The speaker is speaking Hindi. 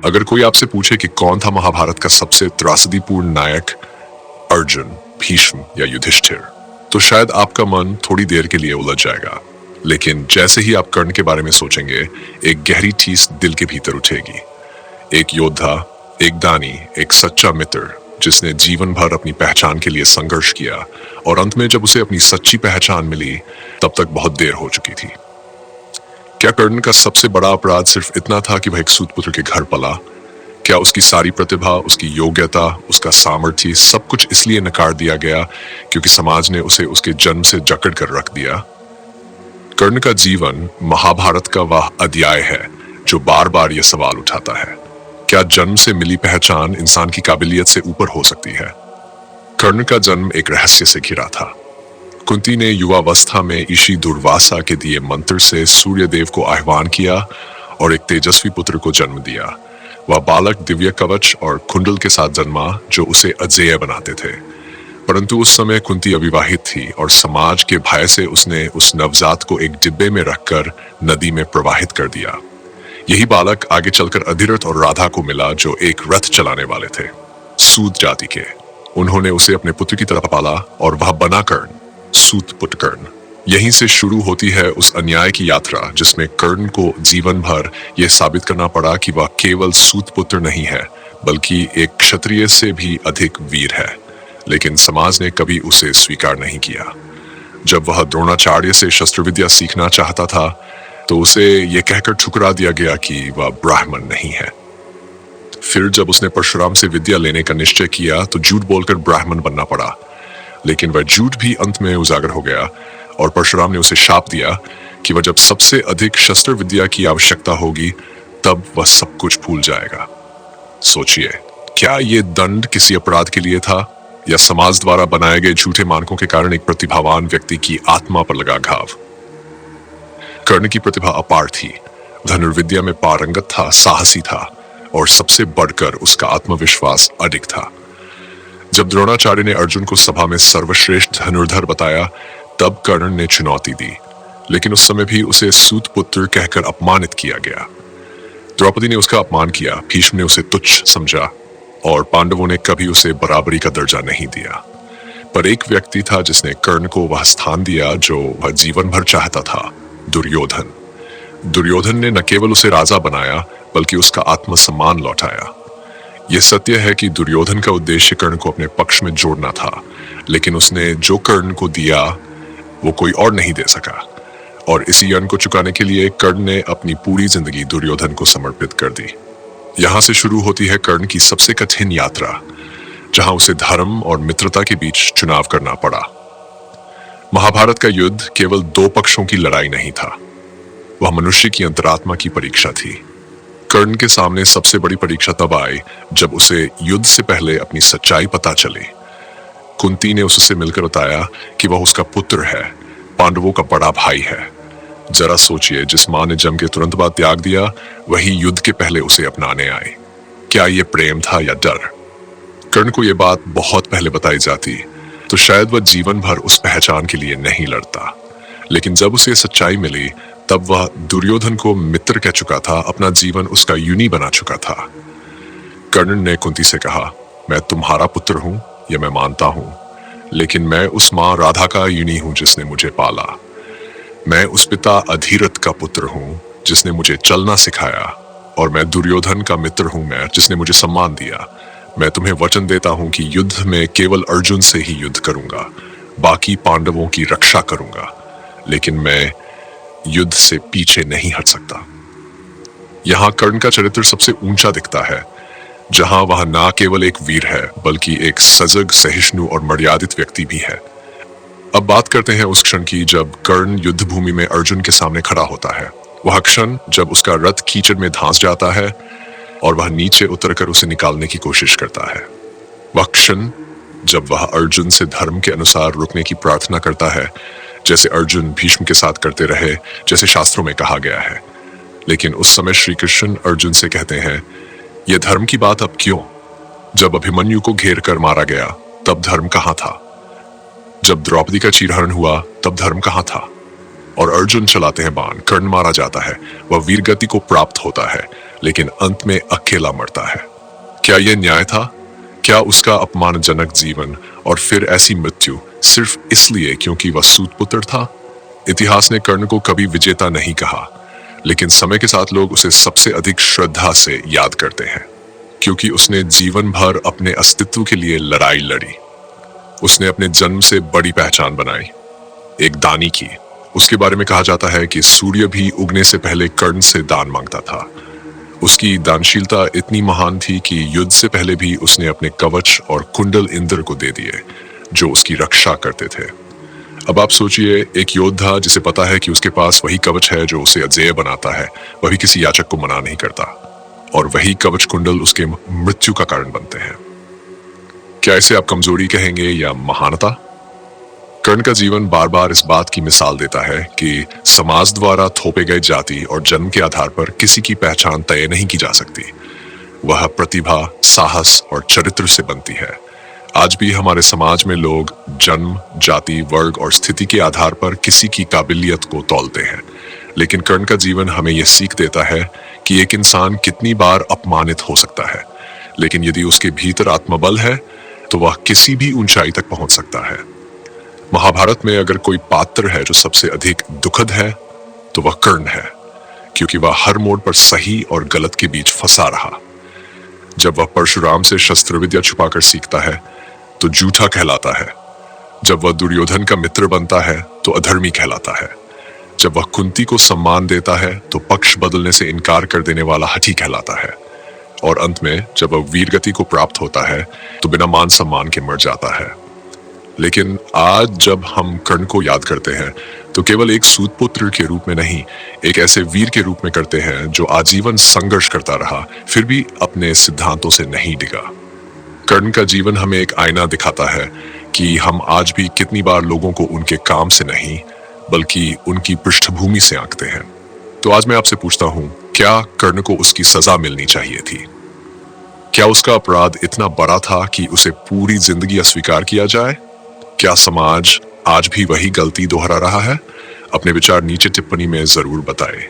अगर कोई आपसे पूछे कि कौन था महाभारत का सबसे त्रासदीपूर्ण नायक, अर्जुन, भीष्म या युधिष्ठिर, तो शायद आपका मन थोड़ी देर के लिए उलझ जाएगा। लेकिन जैसे ही आप कर्ण के बारे में सोचेंगे, एक गहरी ठेस दिल के भीतर उठेगी। एक योद्धा, एक दानी, एक सच्चा मित्र, जिसने जीवन भर अपनी पहचान के लिए संघर्ष किया और अंत में जब उसे अपनी सच्ची पहचान मिली, तब तक बहुत देर हो चुकी थी। क्या कर्ण का सबसे बड़ा अपराध सिर्फ इतना था कि वह एक सूतपुत्र के घर पला? क्या उसकी सारी प्रतिभा, उसकी योग्यता, उसका सामर्थ्य, सब कुछ इसलिए नकार दिया गया क्योंकि समाज ने उसे उसके जन्म से जकड़ कर रख दिया? कर्ण का जीवन महाभारत का वह अध्याय है जो बार बार यह सवाल उठाता है, क्या जन्म से मिली पहचान इंसान की काबिलियत से ऊपर हो सकती है? कर्ण का जन्म एक रहस्य से घिरा था। कुंती ने युवावस्था में ऋषि दुर्वासा के दिए मंत्र से सूर्यदेव को आह्वान किया और एक तेजस्वी पुत्र को जन्म दिया। वह बालक दिव्य कवच और कुंडल के साथ जन्मा जो उसे अजेय बनाते थे। परंतु उस समय कुंती अविवाहित थी और समाज के भय से उसने उस नवजात को एक डिब्बे में रखकर नदी में प्रवाहित कर दिया। यही बालक आगे चलकर अधिरथ और राधा को मिला जो एक रथ चलाने वाले थे, सूत जाति के। उन्होंने उसे अपने पुत्र की तरह पाला और वह बना कर्ण, सूतपुत्र कर्ण। यहीं से शुरू होती है उस अन्याय की यात्रा जिसमें कर्ण को जीवन भर यह साबित करना पड़ा कि वह केवल सूतपुत्र नहीं है बल्कि एक क्षत्रिय से भी अधिक वीर है। लेकिन समाज ने कभी उसे स्वीकार नहीं किया। जब वह द्रोणाचार्य से शस्त्र विद्या सीखना चाहता था तो उसे यह कहकर ठुकरा दिया गया कि वह ब्राह्मण नहीं है। फिर जब उसने परशुराम से विद्या लेने का निश्चय किया तो झूठ बोलकर ब्राह्मण बनना पड़ा। लेकिन वह झूठ भी अंत में उजागर हो गया और परशुराम ने उसे शाप दिया कि वह जब सबसे अधिक शस्त्र विद्या की आवश्यकता होगी तब वह सब कुछ भूल जाएगा। सोचिए, क्या यह दंड किसी अपराध के लिए था या समाज द्वारा बनाए गए झूठे मानकों के कारण एक प्रतिभावान व्यक्ति की आत्मा पर लगा घाव? कर्ण की प्रतिभा अपार थी, धनुर्विद्या में पारंगत था, साहसी था और सबसे बढ़कर उसका आत्मविश्वास अधिक था। जब द्रोणाचार्य ने अर्जुन को सभा में सर्वश्रेष्ठ धनुर्धर बताया तब कर्ण ने चुनौती दी, लेकिन उस समय भी उसे सूतपुत्र कहकर अपमानित किया गया। द्रौपदी ने उसका अपमान किया, भीष्म ने उसे तुच्छ समझा और पांडवों ने कभी उसे बराबरी का दर्जा नहीं दिया। पर एक व्यक्ति था जिसने कर्ण को वह स्थान दिया जो वह जीवन भर चाहता था, दुर्योधन। दुर्योधन ने न केवल उसे राजा बनाया बल्कि उसका आत्मसम्मान लौटाया। यह सत्य है कि दुर्योधन का उद्देश्य कर्ण को अपने पक्ष में जोड़ना था, लेकिन उसने जो कर्ण को दिया वो कोई और नहीं दे सका और इसी ऋण को चुकाने के लिए कर्ण ने अपनी पूरी जिंदगी दुर्योधन को समर्पित कर दी। यहां से शुरू होती है कर्ण की सबसे कठिन यात्रा, जहां उसे धर्म और मित्रता के बीच चुनाव करना पड़ा। महाभारत का युद्ध केवल दो पक्षों की लड़ाई नहीं था, वह मनुष्य की अंतरात्मा की परीक्षा थी। कर्ण के सामने सबसे बड़ी परीक्षा तब आई जब उसे युद्ध से पहले अपनी सच्चाई पता चली। कुंती ने उससे मिलकर बताया कि वह उसका पुत्र है, पांडवों का बड़ा भाई है। जरा सोचिए, जिस मां ने जन्म के तुरंत बाद त्याग दिया वही युद्ध के पहले उसे अपनाने आई। क्या यह प्रेम था या डर? कर्ण को यह बात बहुत पहले बताई जाती तो शायद वह जीवन भर उस पहचान के लिए नहीं लड़ता। लेकिन जब उसे सच्चाई मिली तब वह दुर्योधन को मित्र कह चुका था, अपना जीवन उसका यूनी बना चुका था। कर्ण ने कुंती से कहा, मैं तुम्हारा पुत्र हूं यह मैं मानता हूं, लेकिन मैं उस मां राधा का यूनी हूं जिसने मुझे पाला। मैं उस पिता अधिरथ का पुत्र हूं जिसने मुझे चलना सिखाया और मैं दुर्योधन का मित्र हूं मैं जिसने मुझे सम्मान दिया। मैं तुम्हें वचन देता हूं कि युद्ध में केवल अर्जुन से ही युद्ध करूंगा, बाकी पांडवों की रक्षा करूंगा, लेकिन मैं युद्ध से पीछे नहीं हट सकता। यहां कर्ण का चरित्र सबसे ऊंचा दिखता है, जहां वह ना केवल एक वीर है बल्कि एक सजग, सहिष्णु और मर्यादित व्यक्ति भी है। अब बात करते हैं उस क्षण की जब कर्ण युद्ध भूमि में अर्जुन के सामने खड़ा होता है। वह क्षण जब उसका रथ कीचड़ में धंस जाता है और वह नीचे उतरकर उसे निकालने की कोशिश करता है। वह क्षण जब वह अर्जुन से धर्म के अनुसार रुकने की प्रार्थना करता है, जैसे अर्जुन भीष्म के साथ करते रहे, जैसे शास्त्रों में कहा गया है। लेकिन उस समय श्री कृष्ण अर्जुन से कहते हैं, यह धर्म की बात अब क्यों? जब अभिमन्यु को घेर कर मारा गया तब धर्म कहां था? जब द्रौपदी का चीरहरण हुआ तब धर्म कहां था? और अर्जुन चलाते हैं बाण, कर्ण मारा जाता है, वह वीरगति को प्राप्त होता है, लेकिन अंत में अकेला मरता है। क्या यह न्याय था? क्या उसका अपमानजनक जीवन और फिर ऐसी मृत्यु सिर्फ इसलिए क्योंकि वह सूतपुत्र था? इतिहास ने कर्ण को कभी विजेता नहीं कहा, लेकिन समय के साथ लोग उसे सबसे अधिक श्रद्धा से याद करते हैं, क्योंकि उसने जीवन भर अपने अस्तित्व के लिए लड़ाई लड़ी। उसने अपने जन्म से बड़ी पहचान बनाई, एक दानी की। उसके बारे में कहा जाता है कि सूर्य भी उगने से पहले कर्ण से दान मांगता था। उसकी दानशीलता इतनी महान थी कि युद्ध से पहले भी उसने अपने कवच और कुंडल इंद्र को दे दिए, जो उसकी रक्षा करते थे। अब आप सोचिए, एक योद्धा जिसे पता है कि उसके पास वही कवच है जो उसे अजेय बनाता है, वही किसी याचक को मना नहीं करता, और वही कवच कुंडल उसके मृत्यु का कारण बनते हैं। क्या इसे आप कमजोरी कहेंगे या महानता? कर्ण का जीवन बार बार इस बात की मिसाल देता है कि समाज द्वारा थोपे गए जाति और जन्म के आधार पर किसी की पहचान तय नहीं की जा सकती। वह प्रतिभा, साहस और चरित्र से बनती है। आज भी हमारे समाज में लोग जन्म, जाति, वर्ग और स्थिति के आधार पर किसी की काबिलियत को तौलते हैं, लेकिन कर्ण का जीवन हमें यह सीख देता है कि एक इंसान कितनी बार अपमानित हो सकता है, लेकिन यदि उसके भीतर आत्मबल है तो वह किसी भी ऊंचाई तक पहुंच सकता है। महाभारत में अगर कोई पात्र है जो सबसे अधिक दुखद है तो वह कर्ण है, क्योंकि वह हर मोड़ पर सही और गलत के बीच फंसा रहा। जब वह परशुराम से शस्त्र विद्या छुपाकर सीखता है तो झूठा कहलाता है। जब वह दुर्योधन का मित्र बनता है तो अधर्मी कहलाता है। जब वह कुंती को सम्मान देता है तो पक्ष बदलने से इनकार कर देने वाला हठी कहलाता है। और अंत में जब वह वीरगति को प्राप्त होता है तो बिना मान सम्मान के मर जाता है। लेकिन आज जब हम कर्ण को याद करते हैं तो केवल एक सूतपुत्र के रूप में नहीं, एक ऐसे वीर के रूप में करते हैं जो आजीवन संघर्ष करता रहा, फिर भी अपने सिद्धांतों से नहीं डिगा। कर्ण का जीवन हमें एक आईना दिखाता है कि हम आज भी कितनी बार लोगों को उनके काम से नहीं बल्कि उनकी पृष्ठभूमि से आंकते हैं। तो आज मैं आपसे पूछता हूं, क्या कर्ण को उसकी सजा मिलनी चाहिए थी? क्या उसका अपराध इतना बड़ा था कि उसे पूरी जिंदगी अस्वीकार किया जाए? क्या समाज आज भी वही गलती दोहरा रहा है? अपने विचार नीचे टिप्पणी में जरूर बताएं।